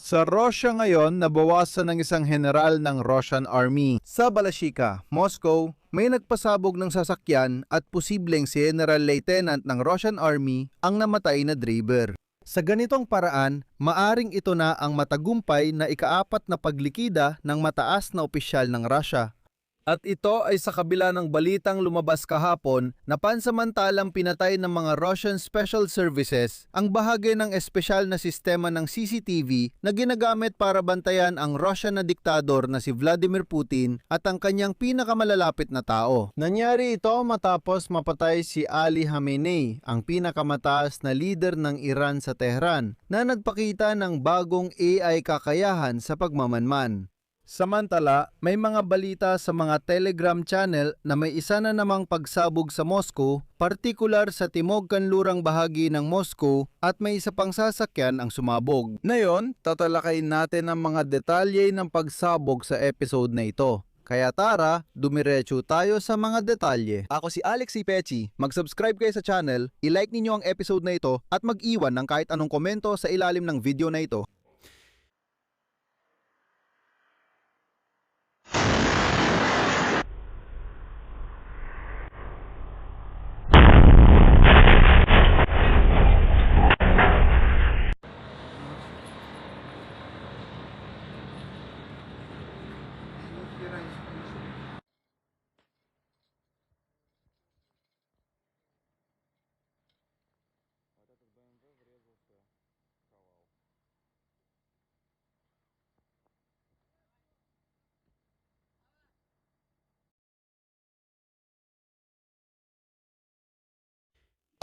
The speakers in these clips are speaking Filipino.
Sa Russia ngayon, nabawasan ng isang general ng Russian Army. Sa Balashika, Moscow, may nagpasabog ng sasakyan at posibleng si General Lieutenant ng Russian Army ang namatay na driver. Sa ganitong paraan, maaring ito na ang matagumpay na ikaapat na paglikida ng mataas na opisyal ng Russia. At ito ay sa kabila ng balitang lumabas kahapon na pansamantalang pinatay ng mga Russian Special Services ang bahagi ng espesyal na sistema ng CCTV na ginagamit para bantayan ang Russian na diktador na si Vladimir Putin at ang kanyang pinakamalalapit na tao. Nangyari ito matapos mapatay si Ali Khamenei, ang pinakamataas na leader ng Iran sa Tehran, na nagpakita ng bagong AI kakayahan sa pagmamanman. Samantala, may mga balita sa mga Telegram channel na may isa na namang pagsabog sa Moscow, partikular sa timog kanlurang bahagi ng Moscow, at may isa pang sasakyan ang sumabog. Ngayon, tatalakayin natin ang mga detalye ng pagsabog sa episode na ito. Kaya tara, dumiretso tayo sa mga detalye. Ako si Alex Pechi. Mag-subscribe kayo sa channel, i-like ninyo ang episode na ito at mag-iwan ng kahit anong komento sa ilalim ng video na ito.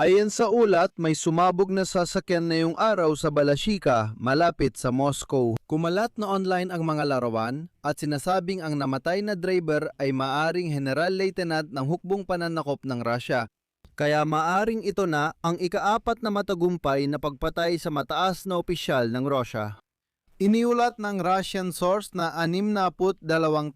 Ayon sa ulat, may sumabog na sasakyan ngayong araw sa Balashika, malapit sa Moscow. Kumalat na online ang mga larawan at sinasabing ang namatay na driver ay maaring General Lieutenant ng hukbong pananakop ng Russia. Kaya maaring ito na ang ikaapat na matagumpay na pagpatay sa mataas na opisyal ng Russia. Iniulat ng Russian source na 62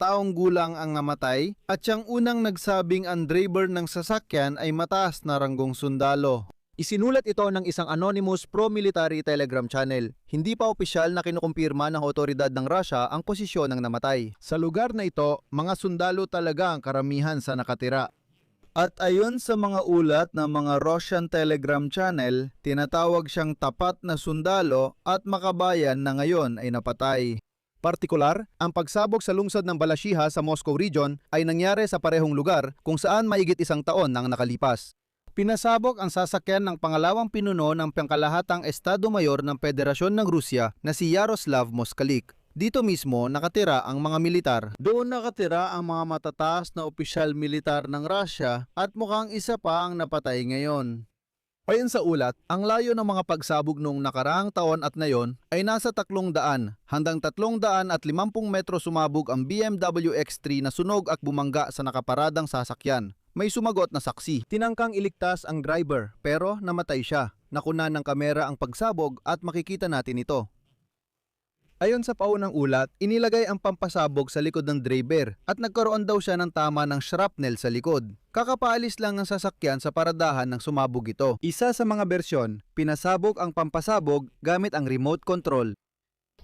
taong gulang ang namatay at siyang unang nagsabing ang driver ng sasakyan ay mataas na ranggong sundalo. Isinulat ito ng isang anonymous pro-military telegram channel. Hindi pa opisyal na kinukumpirma ng otoridad ng Russia ang posisyon ng namatay. Sa lugar na ito, mga sundalo talaga ang karamihan sa nakatira. At ayon sa mga ulat ng mga Russian Telegram channel, tinatawag siyang tapat na sundalo at makabayan na ngayon ay napatay. Partikular, ang pagsabog sa lungsod ng Balashiha sa Moscow region ay nangyari sa parehong lugar kung saan maigit isang taon nang nakalipas. Pinasabog ang sasakyan ng pangalawang pinuno ng pangkalahatang Estado Mayor ng Federasyon ng Rusya na si Yaroslav Moskalik. Dito mismo nakatira ang mga militar. Doon nakatira ang mga matataas na opisyal militar ng Russia at mukhang isa pa ang napatay ngayon. Ayon sa ulat, ang layo ng mga pagsabog noong nakaraang taon at ngayon ay nasa 300 hanggang 350 metro sumabog ang BMW X3 na sunog at bumangga sa nakaparadang sasakyan. May sumagot na saksi. Tinangkang iligtas ang driver pero namatay siya. Nakuna ng kamera ang pagsabog at makikita natin ito. Ayon sa paunang ulat, inilagay ang pampasabog sa likod ng driver at nagkaroon daw siya ng tama ng shrapnel sa likod. Kakapaalis lang ng sasakyan sa paradahan ng sumabog ito. Isa sa mga bersyon, pinasabog ang pampasabog gamit ang remote control.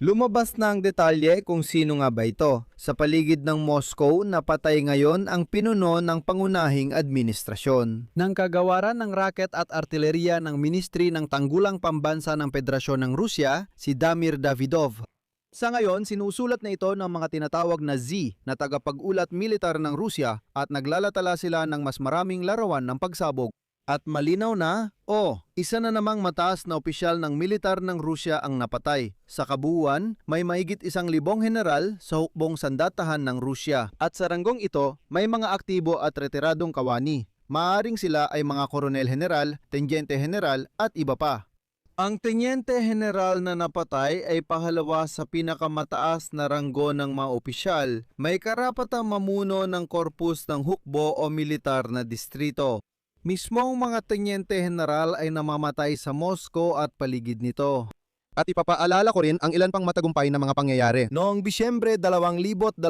Lumabas na ang detalye kung sino nga ba ito. Sa paligid ng Moscow, napatay ngayon ang pinuno ng pangunahing administrasyon. Nang kagawaran ng raket at artilleriya ng Ministry ng Tanggulang Pambansa ng Federasyon ng Rusya, si Damir Davidov. Sa ngayon, sinusulat na ito ng mga tinatawag na Z na tagapag-ulat militar ng Rusya at naglalatala sila ng mas maraming larawan ng pagsabog. At malinaw na, isa na namang mataas na opisyal ng militar ng Rusya ang napatay. Sa kabuuan, may mahigit 1,000 general sa hukbong sandatahan ng Rusya. At sa ranggong ito, may mga aktibo at retiradong kawani. Maaring sila ay mga koronel general, tenyente general at iba pa. Ang Tenyente General na napatay ay pangalawa sa pinakamataas na ranggo ng mga opisyal. May karapatang mamuno ng korpus ng hukbo o militar na distrito. Mismong mga Tenyente General ay namamatay sa Moscow at paligid nito. At ipapaalala ko rin ang ilan pang matagumpay na mga pangyayari. Noong Disyembre 2024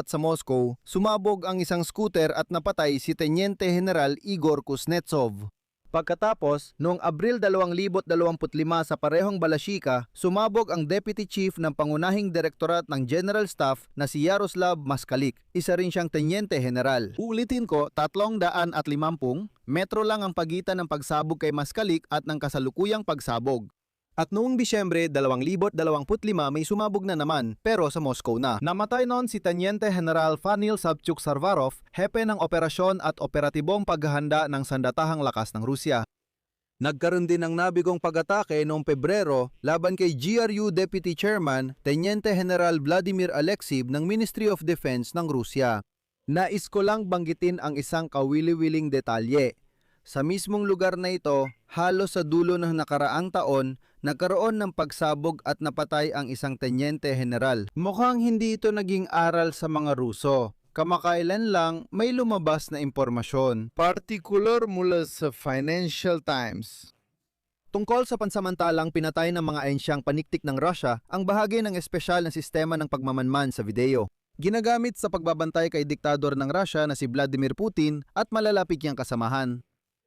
sa Moscow, sumabog ang isang scooter at napatay si Tenyente General Igor Kuznetsov. Pagkatapos, noong Abril 2025 sa parehong Balashika, sumabog ang Deputy Chief ng pangunahing direktorat ng General Staff na si Yaroslav Maskalik. Isa rin siyang Tenyente General. Ulitin ko, 350 metro lang ang pagitan ng pagsabog kay Maskalik at ng kasalukuyang pagsabog. At noong Disyembre 2025 may sumabog na naman, pero sa Moscow na. Namatay noon si Teniente General Fanil Savchuk-Sarvarov, hepe ng operasyon at operatibong paghahanda ng sandatahang lakas ng Rusya. Nagkaroon din ng nabigong pag-atake noong Pebrero laban kay GRU Deputy Chairman Teniente General Vladimir Alexiev ng Ministry of Defense ng Rusya. Nais ko lang banggitin ang isang kawili-wiling detalye. Sa mismong lugar na ito, halos sa dulo ng nakaraang taon, nagkaroon ng pagsabog at napatay ang isang Tenyente General. Mukhang hindi ito naging aral sa mga Ruso. Kamakailan lang may lumabas na impormasyon, particular mula sa Financial Times, tungkol sa pansamantalang pinatay ng mga ahensyang paniktik ng Russia ang bahagi ng espesyal na sistema ng pagmamanman sa video. Ginagamit sa pagbabantay kay diktador ng Russia na si Vladimir Putin at malalapit niyang kasamahan.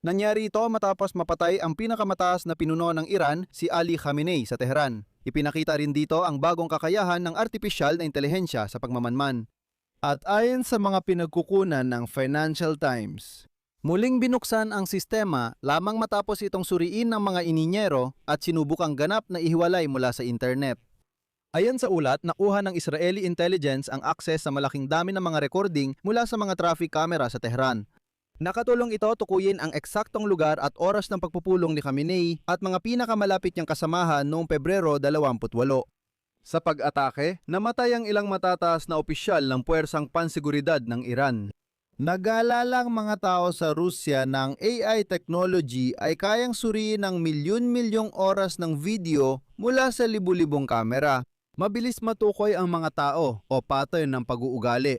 Nangyari ito matapos mapatay ang pinakamataas na pinuno ng Iran, si Ali Khamenei sa Tehran. Ipinakita rin dito ang bagong kakayahan ng artipisyal na intelihensya sa pagmamanman. At ayon sa mga pinagkukunan ng Financial Times, muling binuksan ang sistema lamang matapos itong suriin ng mga ininyero at sinubukang ganap na ihiwalay mula sa internet. Ayon sa ulat, nakuha ng Israeli intelligence ang access sa malaking dami ng mga recording mula sa mga traffic camera sa Tehran. Nakatulong ito tukuyin ang eksaktong lugar at oras ng pagpupulong ni Khamenei at mga pinakamalapit niyang kasamahan noong Pebrero 28. Sa pag-atake, namatay ang ilang matataas na opisyal ng puwersang pansiguridad ng Iran. Nag-aalalang mga tao sa Rusya ng AI technology ay kayang suriin ng milyon-milyong oras ng video mula sa libu-libong kamera. Mabilis matukoy ang mga tao o pattern ng pag-uugali.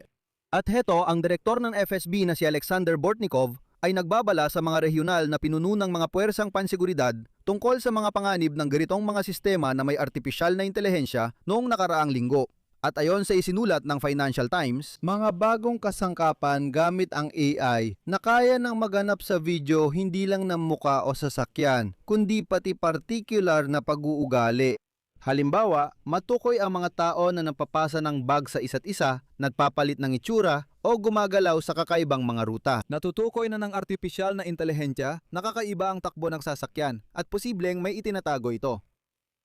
At heto, ang direktor ng FSB na si Alexander Bortnikov ay nagbabala sa mga regional na pinununang mga puwersang pansiguridad tungkol sa mga panganib ng ganitong mga sistema na may artipisyal na intelihensya noong nakaraang linggo. At ayon sa isinulat ng Financial Times, mga bagong kasangkapan gamit ang AI na kaya nang maganap sa video hindi lang ng muka o sasakyan, kundi pati particular na pag-uugali. Halimbawa, matukoy ang mga tao na napapasa ng bag sa isa't isa, nagpapalit ng itsura, o gumagalaw sa kakaibang mga ruta. Natutukoy na ng artipisyal na intelihensya na kakaiba ang takbo ng sasakyan at posibleng may itinatago ito.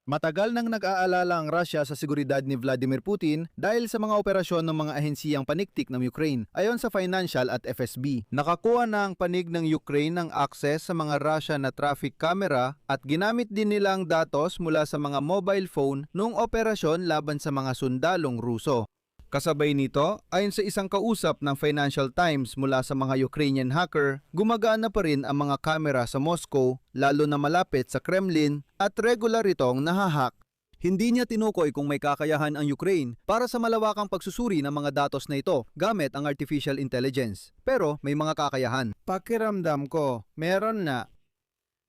Matagal nang nag-aalala ang Russia sa seguridad ni Vladimir Putin dahil sa mga operasyon ng mga ahensiyang paniktik ng Ukraine, ayon sa Financial at FSB. Nakakuha na ang panig ng Ukraine ng access sa mga Russia na traffic camera at ginamit din nila ang datos mula sa mga mobile phone noong operasyon laban sa mga sundalong Ruso. Kasabay nito, ayon sa isang kausap ng Financial Times mula sa mga Ukrainian hacker, gumagana pa rin ang mga kamera sa Moscow, lalo na malapit sa Kremlin, at regular itong nahahack. Hindi niya tinukoy kung may kakayahan ang Ukraine para sa malawakang pagsusuri ng mga datos na ito gamit ang artificial intelligence. Pero may mga kakayahan. Pakiramdam ko, meron na.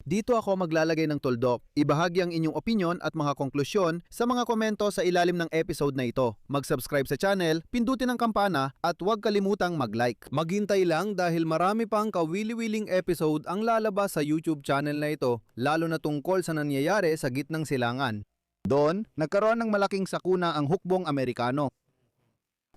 Dito ako maglalagay ng tuldok. Ibahagi ang inyong opinion at mga konklusyon sa mga komento sa ilalim ng episode na ito. Mag-subscribe sa channel, pindutin ang kampana at huwag kalimutang mag-like. Maghintay lang dahil marami pang kawili-wiling episode ang lalabas sa YouTube channel na ito, lalo na tungkol sa nangyayari sa gitnang silangan. Doon, nagkaroon ng malaking sakuna ang hukbong Amerikano.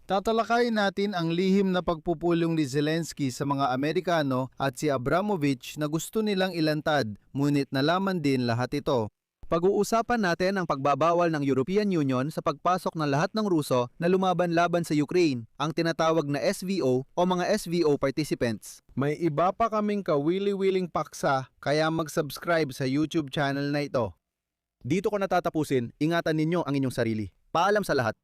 Tatalakayin natin ang lihim na pagpupulong ni Zelensky sa mga Amerikano at si Abramovich na gusto nilang ilantad, ngunit nalaman din lahat ito. Pag-uusapan natin ang pagbabawal ng European Union sa pagpasok ng lahat ng Ruso na lumaban-laban sa Ukraine, ang tinatawag na SVO o mga SVO participants. May iba pa kaming kawili-wiling paksa, kaya mag-subscribe sa YouTube channel na ito. Dito ko natatapusin, ingatan ninyo ang inyong sarili. Paalam sa lahat.